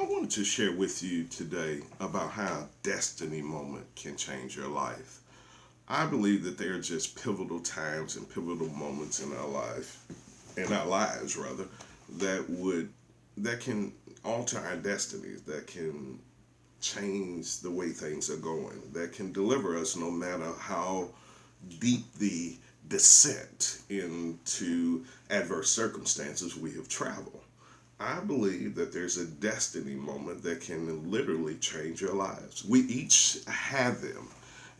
wanted to share with you today about how a destiny moment can change your life. I believe that there are just pivotal times and pivotal moments in our lives rather, that would that can alter our destinies, that can change the way things are going, that can deliver us no matter how deep the descent into adverse circumstances we have traveled. I believe that there's a destiny moment that can literally change your lives. We each have them,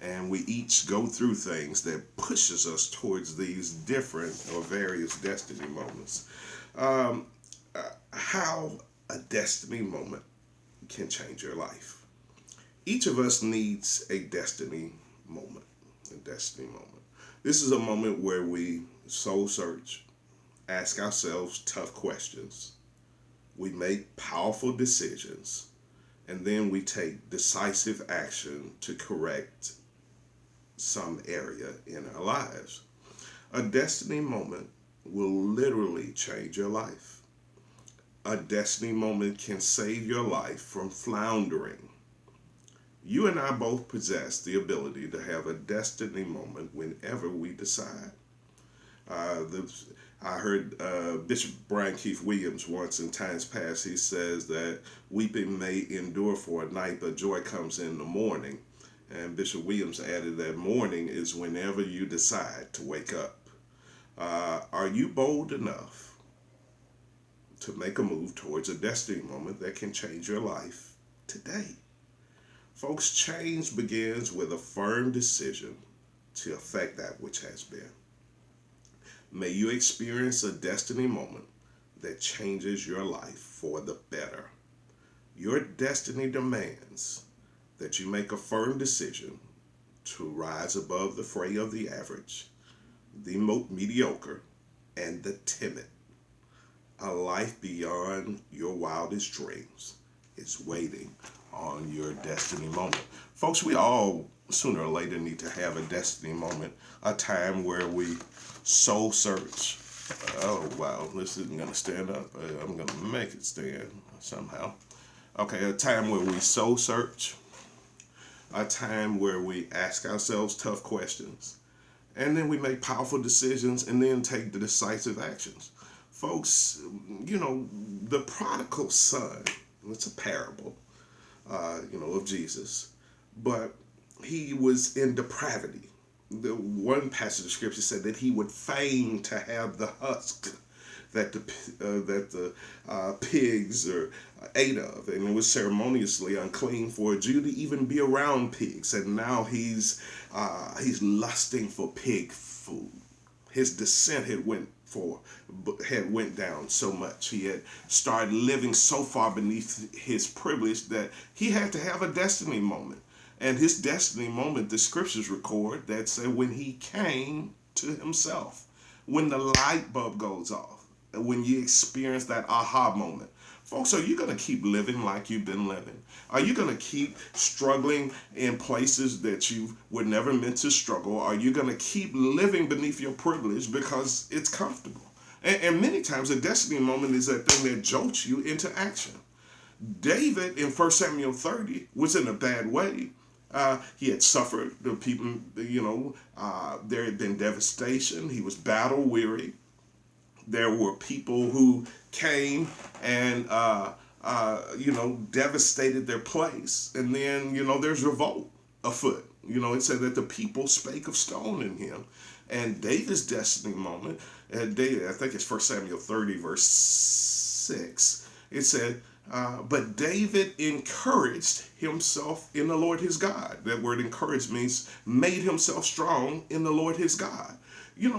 and we each go through things that pushes us towards these different or various destiny moments. Um, how a destiny moment can change your life. Each of us needs a destiny moment. A destiny moment. This is a moment where we soul search, ask ourselves tough questions, we make powerful decisions, and then we take decisive action to correct some area in our lives. A destiny moment will literally change your life. A destiny moment can save your life from floundering. You and I both possess the ability to have a destiny moment whenever we decide. Uh, the, I heard Bishop Brian Keith Williams once in times past. He says that weeping may endure for a night, but joy comes in the morning. And Bishop Williams added that morning is whenever you decide to wake up. Are you bold enough to make a move towards a destiny moment that can change your life today? Folks, change begins with a firm decision to affect that which has been. May you experience a destiny moment that changes your life for the better. Your destiny demands that you make a firm decision to rise above the fray of the average, the mediocre, and the timid. A life beyond your wildest dreams is waiting on your destiny moment. Folks, we all sooner or later need to have a destiny moment, a time where we soul search. Oh, wow, this isn't going to stand up. I'm going to make it stand somehow. Okay, a time where we soul search, a time where we ask ourselves tough questions, and then we make powerful decisions and then take the decisive actions. Folks, the prodigal son, it's a parable, of Jesus, but he was in depravity. The one passage of scripture said that he would fain to have the husk that the pigs or ate of, and it was ceremoniously unclean for a Jew to even be around pigs. And now he's lusting for pig food. His descent had went down so much. He had started living so far beneath his privilege that he had to have a destiny moment. And his destiny moment, the scriptures record that said when he came to himself, when the light bulb goes off, when you experience that aha moment. Folks, are you going to keep living like you've been living? Are you going to keep struggling in places that you were never meant to struggle? Are you going to keep living beneath your privilege because it's comfortable? And many times a destiny moment is that thing that jolts you into action. David in 1 Samuel 30 was in a bad way. He had suffered. The people, there had been devastation. He was battle weary. There were people who came and devastated their place, and then there's revolt afoot. It said that the people spake of stoning him, and David's destiny moment. David, I think it's 1 Samuel 30 verse 6. It said, but David encouraged himself in the Lord his God. That word encouraged means made himself strong in the Lord his God.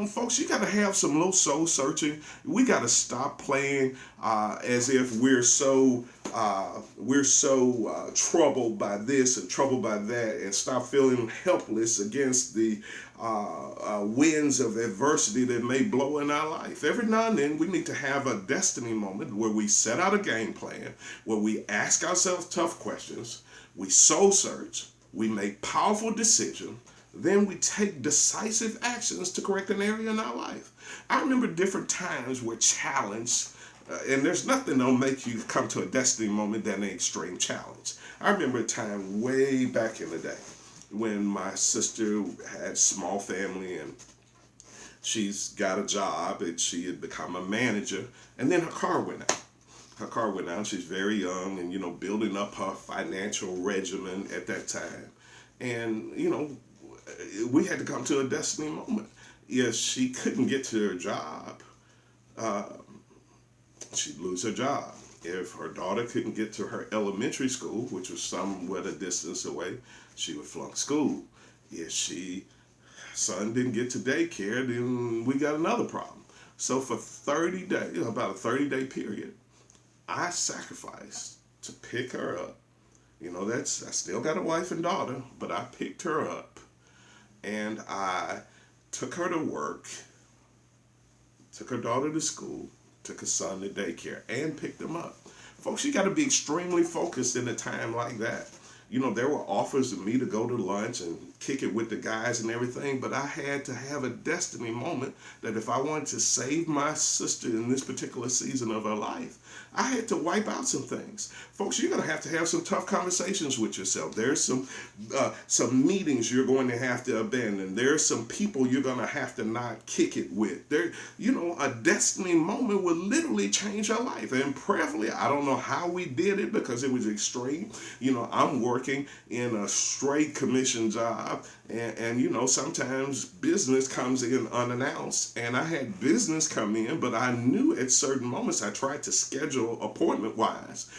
Folks, you got to have some little soul searching. We got to stop playing as if we're so troubled by this and troubled by that, and stop feeling helpless against the winds of adversity that may blow in our life. Every now and then, we need to have a destiny moment where we set out a game plan, where we ask ourselves tough questions, we soul search, we make powerful decisions, then we take decisive actions to correct an area in our life. I remember different times where challenge And there's nothing that'll make you come to a destiny moment than an extreme challenge. I remember a time way back in the day when my sister had a small family, and she's got a job and she had become a manager, and then her car went out. Her car went out. She's very young and, building up her financial regimen at that time. And, we had to come to a destiny moment. If she couldn't get to her job, uh, she'd lose her job. If her daughter couldn't get to her elementary school, which was somewhat a distance away, she would flunk school. If she son didn't get to daycare, then we got another problem. So for 30 days, about a 30-day period, I sacrificed to pick her up. I still got a wife and daughter, but I picked her up and I took her to work, took her daughter to school, took her son to daycare, and picked them up. Folks, you got to be extremely focused in a time like that. There were offers of me to go to lunch and kick it with the guys and everything, but I had to have a destiny moment that if I wanted to save my sister in this particular season of her life, I had to wipe out some things. Folks, you're going to have some tough conversations with yourself. There's some meetings you're going to have to abandon. There's some people you're going to have to not kick it with. A destiny moment will literally change your life. And prayerfully, I don't know how we did it because it was extreme. I'm working in a straight commission job, and sometimes business comes in unannounced, and I had business come in, but I knew at certain moments I tried to schedule appointment wise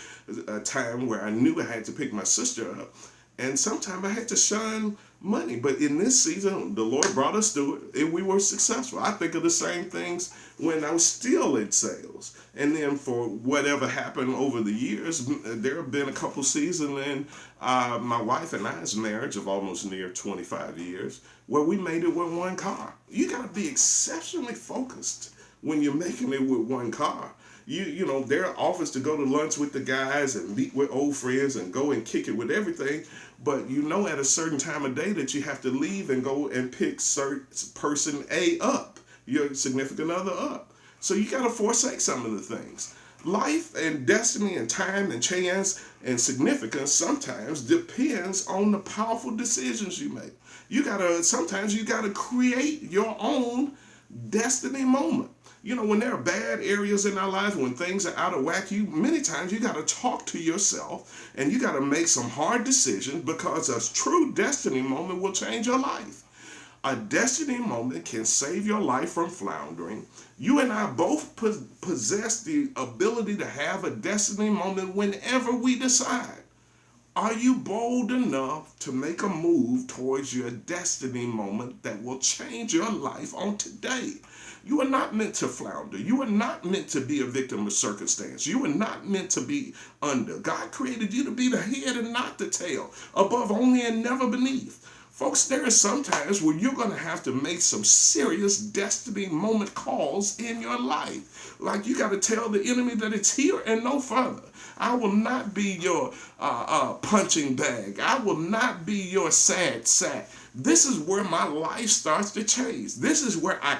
a time where I knew I had to pick my sister up, and sometimes I had to shun money. But in this season, the Lord brought us through it, and we were successful. I think of the same things when I was still in sales. And then for whatever happened over the years, there have been a couple seasons in my wife and I's marriage of almost near 25 years where we made it with one car. You got to be exceptionally focused when you're making it with one car. There are offers to go to lunch with the guys and meet with old friends and go and kick it with everything, but at a certain time of day that you have to leave and go and pick person A up, your significant other up. So you got to forsake some of the things. Life and destiny and time and chance and significance sometimes depends on the powerful decisions you make. Sometimes you gotta create your own destiny moment. When there are bad areas in our life, when things are out of whack, many times you got to talk to yourself and you got to make some hard decisions because a true destiny moment will change your life. A destiny moment can save your life from floundering. You and I both possess the ability to have a destiny moment whenever we decide. Are you bold enough to make a move towards your destiny moment that will change your life on today? You are not meant to flounder. You are not meant to be a victim of circumstance. You are not meant to be under. God created you to be the head and not the tail, above only and never beneath. Folks, there are some times where you're going to have to make some serious destiny moment calls in your life. Like you got to tell the enemy that it's here and no further. I will not be your punching bag. I will not be your sad sack. This is where my life starts to change. This is where I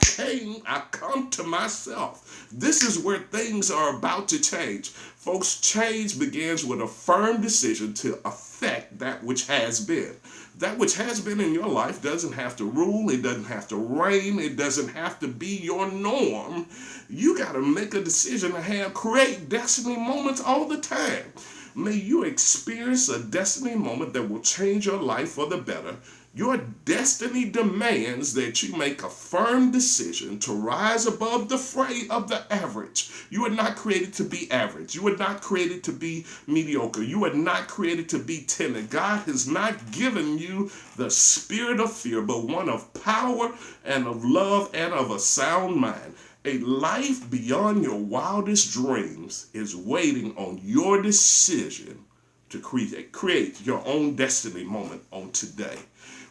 come to myself. This is where things are about to change. Folks, change begins with a firm decision to affect that which has been. That which has been in your life doesn't have to rule. It doesn't have to reign. It doesn't have to be your norm. You got to make a decision to create destiny moments all the time. May you experience a destiny moment that will change your life for the better. Your destiny demands that you make a firm decision to rise above the fray of the average. You are not created to be average. You are not created to be mediocre. You are not created to be timid. God has not given you the spirit of fear, but one of power and of love and of a sound mind. A life beyond your wildest dreams is waiting on your decision to create your own destiny moment on today.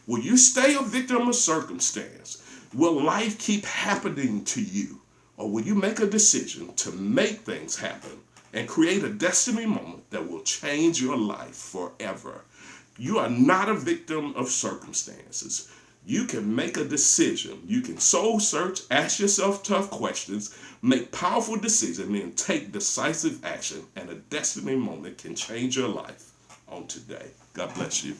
Will you stay a victim of circumstance? Will life keep happening to you? Or will you make a decision to make things happen and create a destiny moment that will change your life forever? You are not a victim of circumstances. You can make a decision. You can soul search, ask yourself tough questions, make powerful decisions, and then take decisive action. And a destiny moment can change your life on today. God bless you.